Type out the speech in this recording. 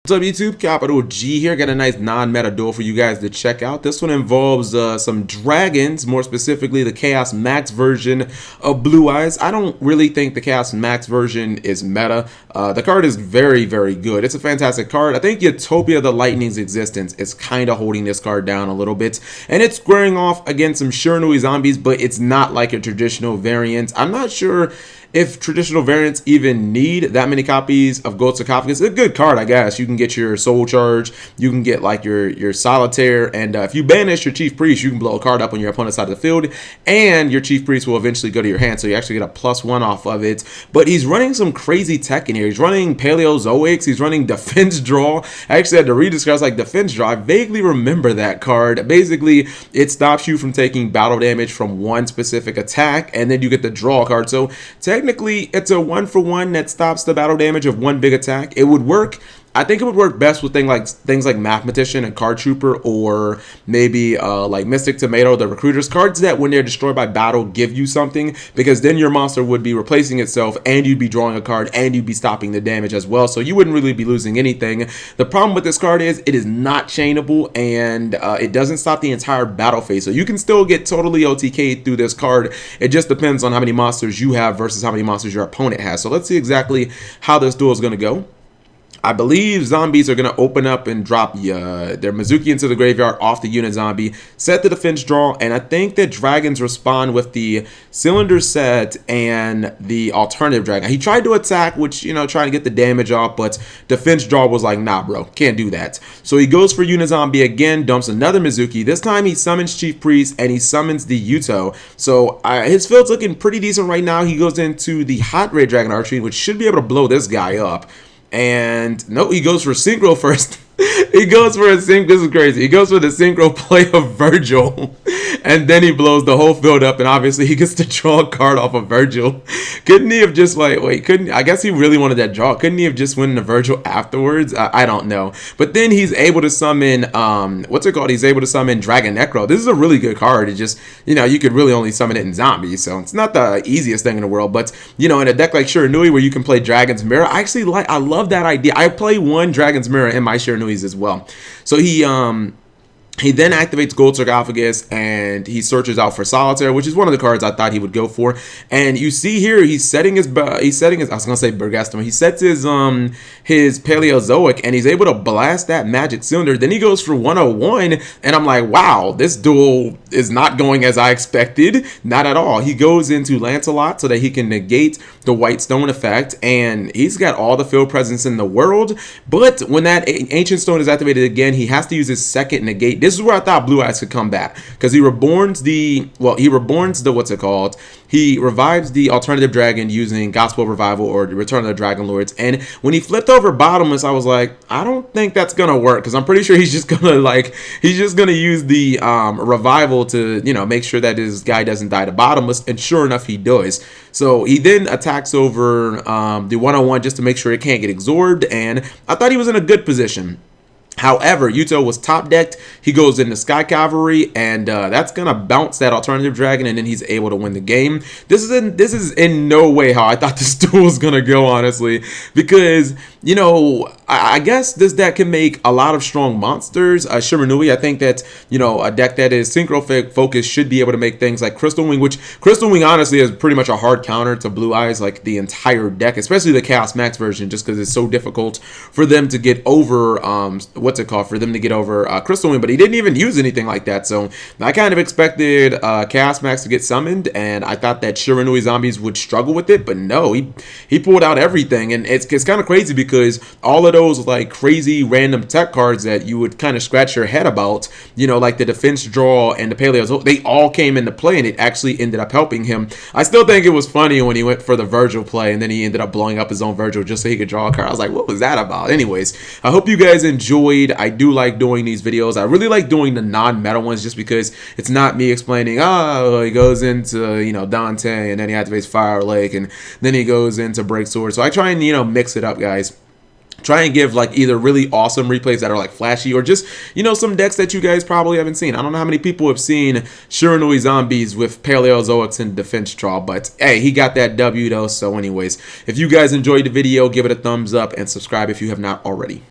What's up YouTube, Capital G here. Got a nice non-meta duel for you guys to check out. This one involves some dragons, more specifically the Chaos Max version of Blue Eyes. I don't really think the Chaos Max version is meta. The card is very, very good. It's a fantastic card. I think Utopia the Lightning's existence is kind of holding this card down a little bit. And it's squaring off against some Shiranui zombies, but it's not like a traditional variant. I'm not sure if traditional variants even need that many copies of Gold Sarcophagus. It's a good card, I guess. You can get your Soul Charge, you can get like your Solitaire, and if you banish your Chief Priest, you can blow a card up on your opponent's side of the field, and your Chief Priest will eventually go to your hand, so you actually get a +1 off of it. But he's running some crazy tech in here. He's running Paleozoics, he's running Defense Draw. I actually had to read this card. I was like, Defense Draw, I vaguely remember that card. Basically, it stops you from taking battle damage from one specific attack, and then you get the draw card. So technically, it's a 1-for-1 that stops the battle damage of one big attack. It would work. I think it would work best with things like Mathematician and Card Trooper, or maybe like Mystic Tomato, the Recruiters. Cards that when they're destroyed by battle give you something, because then your monster would be replacing itself and you'd be drawing a card and you'd be stopping the damage as well. So you wouldn't really be losing anything. The problem with this card is it is not chainable, and it doesn't stop the entire battle phase. So you can still get totally OTK'd through this card. It just depends on how many monsters you have versus how many monsters your opponent has. So let's see exactly how this duel is going to go. I believe zombies are going to open up and drop their Mizuki into the graveyard off the unit zombie, set the defense draw, and I think that dragons respond with the cylinder set and the alternative dragon. He tried to attack, which, you know, trying to get the damage off, but defense draw was like, nah, bro, can't do that. So he goes for unit zombie again, dumps another Mizuki. This time he summons Chief Priest and he summons the Yuto. So his field's looking pretty decent right now. He goes into the Hot Red Dragon Archery, which should be able to blow this guy up. And no, he goes for synchro first. He goes for a sync. This is crazy. He goes for the synchro play of Virgil, and then he blows the whole field up. And obviously, he gets to draw a card off of Virgil. Couldn't he have just like couldn't? I guess he really wanted that draw. Couldn't he have just went into Virgil afterwards? I don't know. But then he's able to summon what's it called? He's able to summon Dragon Necro. This is a really good card. It just, you know, you could really only summon it in zombies, so it's not the easiest thing in the world. But you know, in a deck like Shiranui where you can play Dragon's Mirror, I love that idea. I play one Dragon's Mirror in my Shiranui as well. So he then activates Gold Sarcophagus and he searches out for Solitaire, which is one of the cards I thought he would go for. And you see here he's setting his I was gonna say Bergastema. He sets his Paleozoic and he's able to blast that magic cylinder. Then he goes for 101, and I'm like, wow, this duel is not going as I expected. Not at all. He goes into Lancelot so that he can negate the White Stone effect, and he's got all the field presence in the world. But when that Ancient Stone is activated again, he has to use his second negate. This is where I thought Blue Eyes could come back, because he reborns the what's it called? He revives the alternative dragon using Gospel Revival or Return of the Dragon Lords. And when he flipped over Bottomless, I was like, I don't think that's gonna work, because I'm pretty sure he's just gonna use the revival to, you know, make sure that his guy doesn't die to Bottomless. And sure enough, he does. So he then attacks over the 101 just to make sure it can't get absorbed. And I thought he was in a good position. However, Yuto was top decked. He goes into Sky Cavalry, and that's gonna bounce that alternative dragon, and then he's able to win the game. This is in no way how I thought this duel was gonna go, honestly, because, you know, I guess this deck can make a lot of strong monsters. Shiranui, I think that, you know, a deck that is synchro focused should be able to make things like Crystal Wing, which Crystal Wing honestly is pretty much a hard counter to Blue Eyes, like the entire deck, especially the Chaos Max version, just because it's so difficult for them to get over Crystal Wing. But he didn't even use anything like that, so I kind of expected Chaos Max to get summoned, and I thought that Shiranui zombies would struggle with it, but no, he pulled out everything. And it's kind of crazy, because all of those like crazy random tech cards that you would kind of scratch your head about, you know, like the defense draw and the Paleozoic, they all came into play, and it actually ended up helping him. I still think it was funny when he went for the Virgil play, and then he ended up blowing up his own Virgil just so he could draw a card. I was like, what was that about? Anyways, I hope you guys enjoyed. I do like doing these videos. I really like doing the non-meta ones, just because it's not me explaining, oh, he goes into, you know, Dante, and then he activates Fire Lake, and then he goes into Break Sword. So I try and, you know, mix it up, guys. Try and give like either really awesome replays that are like flashy, or just, you know, some decks that you guys probably haven't seen. I don't know how many people have seen Shiranui zombies with Paleozoics and defense draw, but hey, he got that W though. So anyways, if you guys enjoyed the video, give it a thumbs up and subscribe if you have not already.